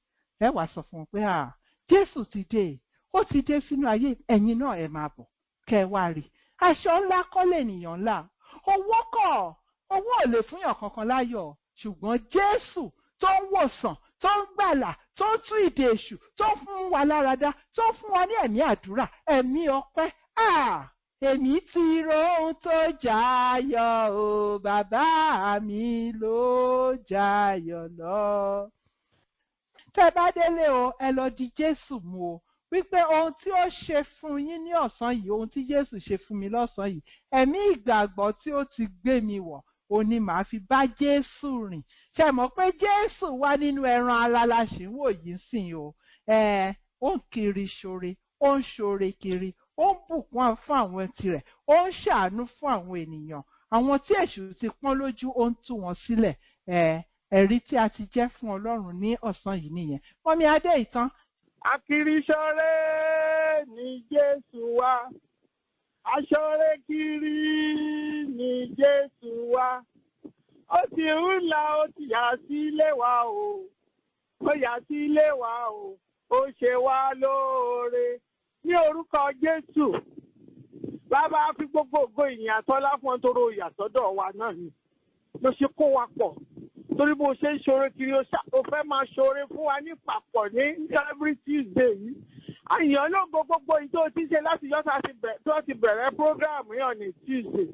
Ẹ wá sọ fún un pé Jésù ti dé, ó ti dé sínú ayé, ẹ̀yin náà ẹ máa bọ̀, kẹ́ ẹ wá rí. Aṣọ ńlá kọ́ lènìyàn ńlá, owó kọ́, owó ò lè fúnyàn kankan láyọ̀, ṣùgbọ́n Jésù tó ń wòsàn, tó ń gbàlà, tó ń tú ìdè èṣù, tó ń fún wa láradá, tó ń fún wa ní ẹ̀mí àdúrà, ẹ̀mí ọpẹ́. Èmi ti róhun tó jayọ̀ o, bàbá mi ló jayọ̀ lọ. Tẹ́ bá délé o, ẹ lọ di Jésù mú o, wípé ohun tí ó ṣe fún yín ní ọ̀sán yìí, ohun tí Jésù ṣe fún mi lọ́sàn yìí, ẹ̀mí ìgbàgbọ́ tí ó ti gbé mi wọ̀, òun ni màá fi bá Jésù rìn. Ṣé mọ̀ pé Jésù wà nínú ẹran ara la ṣì ń wò yìí sìn o. Ó ń kiri ṣoore, ó ń ṣoore kiri, ó ń bùkún fún àwọn tirẹ̀, ó ń ṣàánú fún àwọn ènìyàn. Àwọn tí èṣù ti pọ́n lójú, ó ń tú wọn sílẹ̀. Ẹ̀rí tí a ti jẹ́ fún Ọlọ́run ní ọ̀sán yìí nìyẹn. Mọ́mí Adé ìtàn. Akiri ṣoore ni Jésù wa, aṣoore kiri ni Jésù wa. Ó ti ń là, ó ti yà sílé wa o, ó yà sílé wa o, ó ṣe wá lóore. Ní orúkọ Jésù, bàbá fi gbogbo ògo ìyìn àtọ́lá fún ọ torí ìyàsọ́dọ̀ wa náà ni. Ló ṣe kó wa pọ̀. Torí bó ṣe ń ṣoore kiri, ó fẹ́ máa ṣoore fún wa ní papọ̀ ní every Tuesday yìí. Àyàn lógo gbogbo ìjọ tí ṣe láti yọ́ta tó ti bẹ̀rẹ̀ prógráàmù yàn ní Tuesday.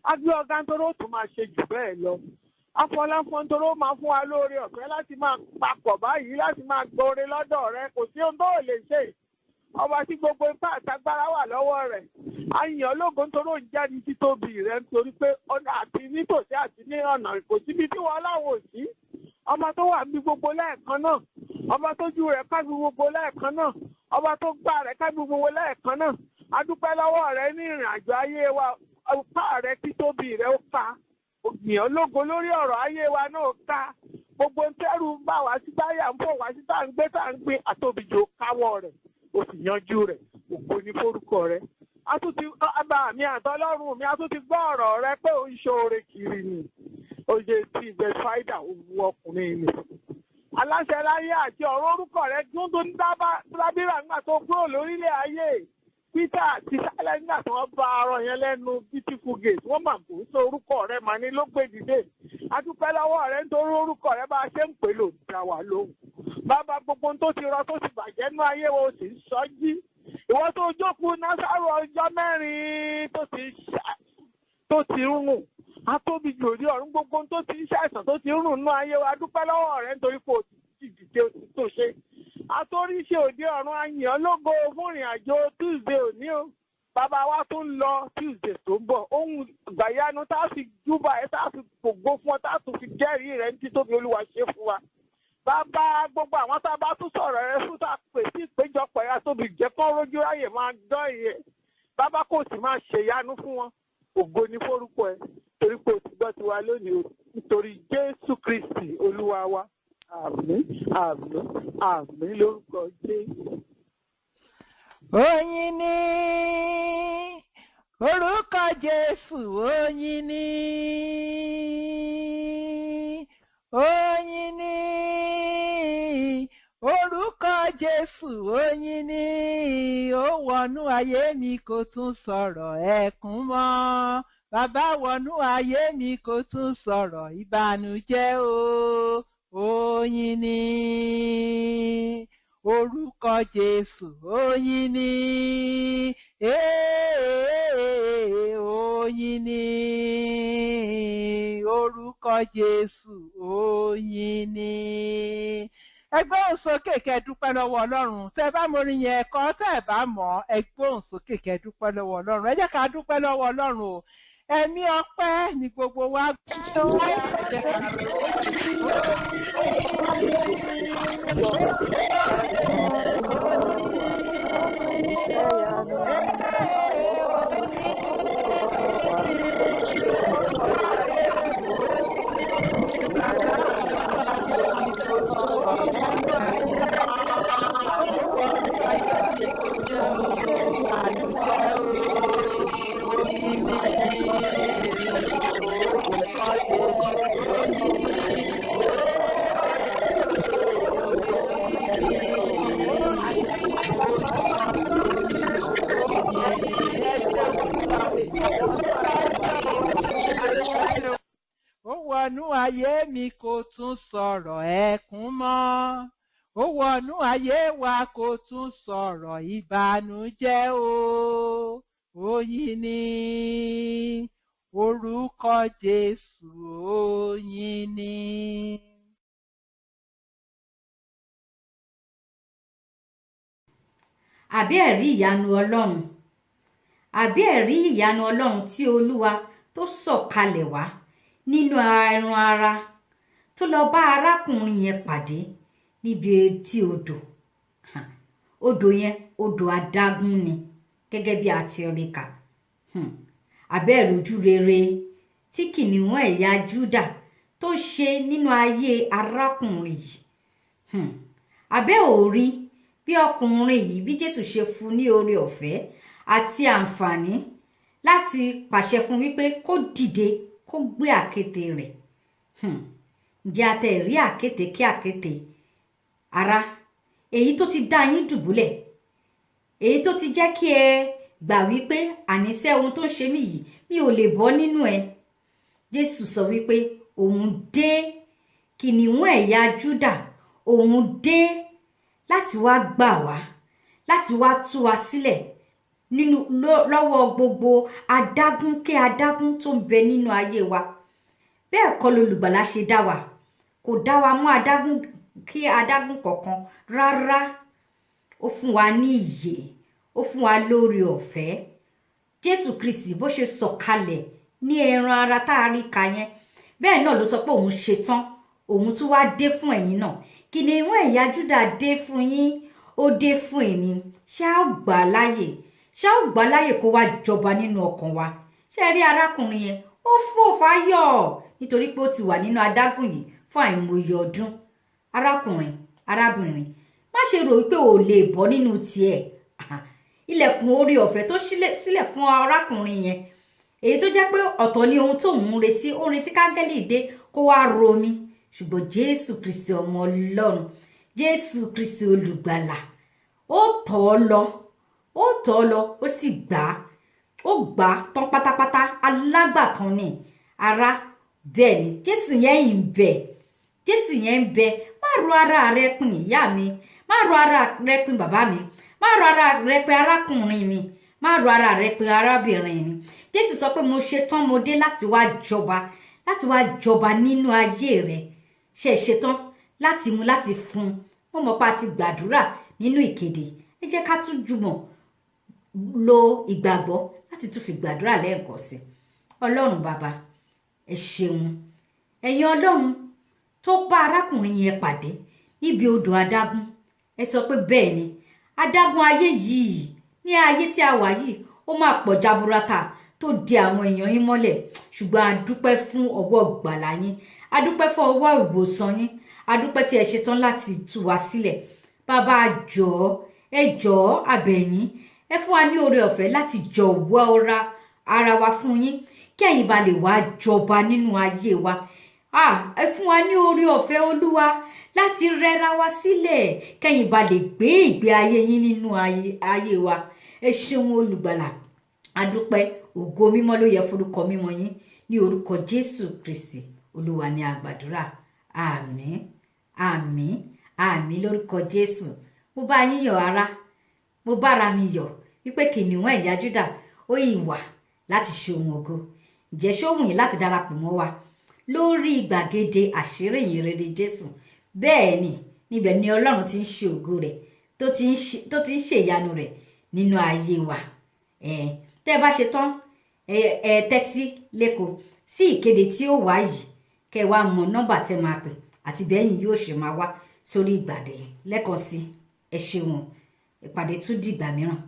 A gbé ọ̀gá nítorí ó tún máa ṣe jù bẹ́ẹ̀ lọ. Afọláfọ́n nítorí ó máa fún wa lóore ọ̀fẹ́ láti máa papọ̀ báyìí, láti máa gbóore lọ́dọ̀ rẹ. Kò sí ohun tó lè ṣe. Ọba tí gbogbo ipá àtagbára wà lọ́wọ́ rẹ̀. Àyàn lógo nítorí ó ń jáde títóbi rẹ̀ nítorí pé ọ̀nà àti nítòsí àti ní ọ̀nà kò síbi tí wọ́n láwọn ò sí. Ọba tó wà bí gbogbo lẹ́ẹ̀kan náà. Ọba tó ju rẹ̀ ká bí gbogbo lẹ́ẹ̀kan náà. Ọba tó gbà rẹ̀ ká bí gbogbo lẹ́ẹ̀kan náà. A dúpẹ́ lọ́wọ́ rẹ̀ ní ìrìn àjò ayé wa. Ọpá rẹ̀ títóbi rẹ̀ ó ká. Ògbìyàn lógo lórí ọ̀rọ̀ ayé wa náà ká. Gbogbo tẹ́rù ń bà wá sí táyà ń bọ̀ wá sí tá ń gbé àtòbìjò káwọ́ rẹ̀. Ó sì yanjú rẹ̀, ògo ní forúkọ rẹ̀. A tún ti bá mi àtọlọ́run mi, a tún ti gbọ́ ọ̀rọ̀ rẹ pé ó ń ṣoore kiri ni. Ó ṣe ti Bethsaida òwú ọkùnrin ni. Aláṣẹ láyé àti ọ̀rọ̀ orúkọ rẹ dún tó ń dábìrà nígbà tó kúrò lórílẹ̀ ayé. Peter àti Sálẹ̀ nígbà tí wọ́n bá arọ yẹn lẹ́nu Beautiful Gate, wọ́n mà kó sí orúkọ rẹ mà ní ló gbé dìde. A dúpẹ́ lọ́wọ́ rẹ nítorí orúkọ rẹ bá a ṣe ń pè lò dá wa lóhùn. Bàbá gbogbo tó ti rọ tó ti bàjẹ́ nú ayé wo sì ń sọjí. Ìwọ tó jókòó Násárù ọjọ́ mẹ́rin tó ti rùn. Atóbi jòdì ọ̀run gbogbo tó ti ń ṣàìsàn tó ti rùn nú ayé wa. A dúpẹ́ lọ́wọ́ rẹ nítorí pé o ti dìde o ti tó ṣe. Atóríṣe òde ọ̀run àyàn lógo fún ìrìn àjò Tuesday òní o. Bàbá wa tó ń lọ Tuesday tó ń bọ̀. Ohun ìgbàyanu tá a fi júbà ẹ̀ tá a fi gbogbo fún ọ tá a tún fi jẹ́rìí rẹ̀ ní títóbi Olúwa ṣe fún wa. Bàbá gbogbo àwọn tá a bá tún sọ̀rọ̀ rẹ fún tá a pè sí ìpéjọpọ̀ ẹ̀yà tóbi jẹ́ kán rójú ráyè máa dán ìyẹn. Bàbá kò sì máa ṣèyanu fún wọn. Ògo ni fórúkọ ẹ torí pé o ti gbọ́ tiwa lónìí o nítorí Jésù Kristi Olúwa wa. Àmín àmín àmín lórúkọ Jésù. Oyin ni orúkọ Jésù, oyin ni, oyin ni orúkọ Jésù, oyin ni, ó wọnú ayé mi kò tún sọ̀rọ̀ ẹkún mọ́. Bàbá wọnú ayé mi kò tún sọ̀rọ̀ ìbànújẹ́ o, oyin ni orúkọ Jésù, oyin ni, oyin ni orúkọ Jésù, oyin ni. Ẹ gbóhùn sókè kẹ́ dúpẹ́ lọ́wọ́ Ọlọ́run. Tẹ́ bá mọ orin yẹn kọ, tẹ́ bá mọ̀, ẹ gbóhùn sókè kẹ́ dúpẹ́ lọ́wọ́ Ọlọ́run. Ẹ jẹ́ ká dúpẹ́ lọ́wọ́ Ọlọ́run o. Ẹ̀mí ọpẹ́ ni gbogbo wa ó wọnú ayé mi kò tún sọ̀rọ̀ ẹkún mọ́. Ó wọnú ayé wa kò tún sọ̀rọ̀ ìbànújẹ́ o. Oyin ni orúkọ Jésù, oyin ni. Àbí ẹ̀rí ìyanu Ọlọ́run, àbí ẹ̀rí ìyanu Ọlọ́run tí Olúwa tó sọ̀kalẹ̀ wá nínú ẹran ara tó lọ bá arákùnrin yẹn pàdé níbi etí odò. Odò yẹn odò adágún ni gẹ́gẹ́ bí a ti rí kà. Àbẹ́ ìrojú rere tí kìnìún ẹ̀yà Júdà tó ṣe nínú ayé arákùnrin yìí. Àbẹ́ òrí bí ọkùnrin yìí bí Jésù ṣe fún ní oore ọ̀fẹ́ àti àǹfààní láti pàṣẹ fún wípé kó dìde kó gbé àkéte rẹ̀. Ǹjẹ́ a tẹ̀ rí àkéte kí àkéte? Ará, èyí tó ti dá yín dùbúlẹ̀, èyí tó ti jẹ́ kí ẹ gbà wípé àníṣe ohun tó ń ṣe mí yìí mi ò lè bọ́ nínú ẹ. Jésù sọ wípé òun dé, kìnìún ẹ̀yà Júdà, òun dé láti wá gbà wá, láti wá tú wa sílẹ̀ nínú lọ́wọ́ gbogbo adágún kí adágún tó ń bẹ nínú ayé wa. Bẹ́ẹ̀ kọ́ lolùgbàlà ṣe dá wa, kò dá wa mọ́ adágún kí adágún kankan rárá. Ó fún wa ní ìyè, ó fún wa lórí ọ̀fẹ́. Jésù Kristi bó ṣe sọ̀kalẹ̀ ní ẹran ara tá a rí ka yẹn, bẹ́ẹ̀ náà ló sọ pé òun ṣetán, òun tún wá dé fún ẹ̀yin náà. Kìnìún ẹ̀yà Júdà dé fún yín, ó dé fún èmi. Ṣá ó gbà láyè, ṣá ó gbà láyè kó wá jọba nínú ọkàn wa. Ṣé ẹ rí arákùnrin yẹn? Ó fò fáyọ̀ nítorí pé ó ti wà nínú adágún yìí fún àìmọye ọdún. Arákùnrin, arábìnrin, má ṣe rò wípé o lè bọ́ nínú tiẹ̀. Ilẹ̀kùn orí ọ̀fẹ́ tó sílẹ̀ fún arákùnrin yẹn, èyí tó jẹ́ pé ọ̀tọ̀ ni ohun tó ń retí, ó retí káńgẹ́lì dé kó wá romi. Ṣùgbọ́n Jésù Kristi ọmọ Ọlọ́run, Jésù Kristi olùgbàlà, ó tọ̀ ọ́ lọ, ó tọ̀ ọ́ lọ, ó sì gbà á, ó gbà á tán pátápátá. Alágbàtàn ni ará, bẹ́ẹ̀ ni Jésù yẹn ń bẹ, Jésù yẹn ń bẹ. Má ro ara rẹ pin ìyá mi, má ro ara rẹ pin bàbá mi, má ro ara rẹ pin arákùnrin mi, má ro ara rẹ pin arábìnrin mi. Jésù sọ pé mo ṣetán, mo dé láti wá jọba nínú ayé rẹ. Ṣé ẹ ṣetán láti mú, láti fún mo mọ̀ pé a ti gbàdúrà nínú ìkéde, ẹ jẹ́ ká tún jùmọ̀ lo ìgbàgbọ́ láti tún fi gbàdúrà lẹ́ẹ̀kan sí. Ọlọ́run bàbá, ẹ ṣeun. Ẹ̀yin Ọlọ́run tó bá arákùnrin yẹn pàdé níbi odò adágún, ẹ sọ pé bẹ́ẹ̀ ni adágún ayé yìí, ní ayé tí a wà yìí, ó máa pọ̀ jaburata tó di àwọn èèyàn yín mọ́lẹ̀, ṣùgbọ́n a dúpẹ́ fún ọwọ́ ìgbàlà yín, a dúpẹ́ fún ọwọ́ ìwòsàn yín, a dúpẹ́ tí ẹ ṣetán láti tú wa sílẹ̀. Bàbá jọ̀ọ́, ẹ jọ̀ọ́ a bẹ̀ yín, ẹ fún wa ní oore ọ̀fẹ́ láti jọ̀wọ́ ara wa fún yín kí ẹ̀yin bá lè wá jọba nínú ayé wa. Ẹ fún wa ní oore ọ̀fẹ́ Olúwa láti rẹra wa sílẹ̀ kẹ́yin bá lè gbé ìgbé ayé yín nínú ayé wa. Ẹ ṣeun olùgbàlà, a dúpẹ́, ògo mímọ́ ló yẹ forúkọ mímọ́ yín, ní orúkọ Jésù Kristi Olúwa ni a gbàdúrà. Àmín, àmín, àmín lórúkọ Jésù. Mo bá yín yọ̀ ará, mo bára mi yọ̀ wípé kìnìún ẹ̀yà Júdà ó ìwà láti ṣe ohun ògo. Ǹjẹ́ ṣó wù yín láti darapọ̀ mọ́ wa lórí gbàgede àṣírí ìyìnrere Jésù? Bẹ́ẹ̀ ni, níbẹ̀ ni Ọlọ́run ti ń ṣe ògo rẹ̀ tó ti ń ṣe ìyanu rẹ̀ nínú ayé wa. Tẹ́ ẹ bá ṣe tán, ẹ tẹ́tí lẹ́kọ̀ọ́ sí ìkéde tí ó wá yìí, kẹ́ ẹ wá mọ nọ́mbà tẹ́ máa pè àti bẹ́yìn yóò ṣe máa wá sórí ìgbàdé lẹ́ẹ̀kan sí. Ẹ ṣeun, ìpàdé tún dìgbà mìíràn,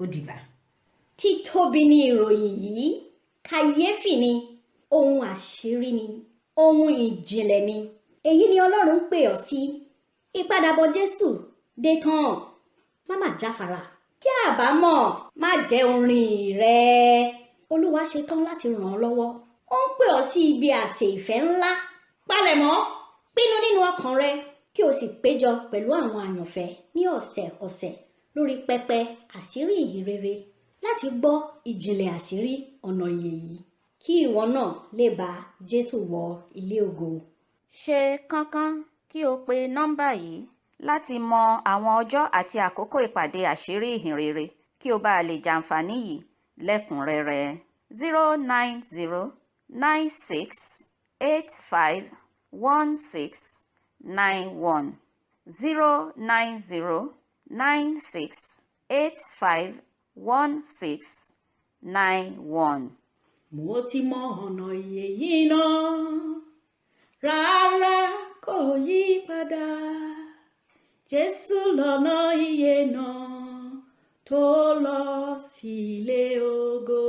ó dìgbà. Títóbi ni ìròyìn yìí, kàyéfì ni, ohun àṣírí ni, ohun ìjìnlẹ̀ ni. Èyí ni Ọlọ́run ń pè ọ́ sí. Ìpadàbọ̀ Jésù dé tán. Má mà jáfara, kí àbámọ̀ má jẹ́ orin rẹ. Olúwa ṣetán láti ràn ọ́ lọ́wọ́. Ó ń pè ọ́ sí ibi àsè ìfẹ́ ńlá. Palẹ̀mọ́, pinnu nínú ọkàn rẹ kí o sì péjọ pẹ̀lú àwọn àyànfẹ́ ní ọ̀sẹ̀ọ̀sẹ̀ lórí pẹpẹ àṣírí ìhìnrere láti gbọ́ ìjìnlẹ̀ àṣírí ọ̀nà ìyè yìí, kí ìwọ náà lè bá Jésù wọ ilé ògo. Ṣe kánkán kí o pe nọ́mbà yìí láti mọ àwọn ọjọ́ àti àkókò ìpàdé àṣírí ìhìnrere kí o bá lè jàǹfààní yìí lẹ́kùnrẹ́rẹ́. 09096851691 09096851691. Mo ti mọ ọ̀nà ìyè yìí náà, rárá kò yí padà. Jésù lọ̀nà ìyè náà tó lọ sílé ògo.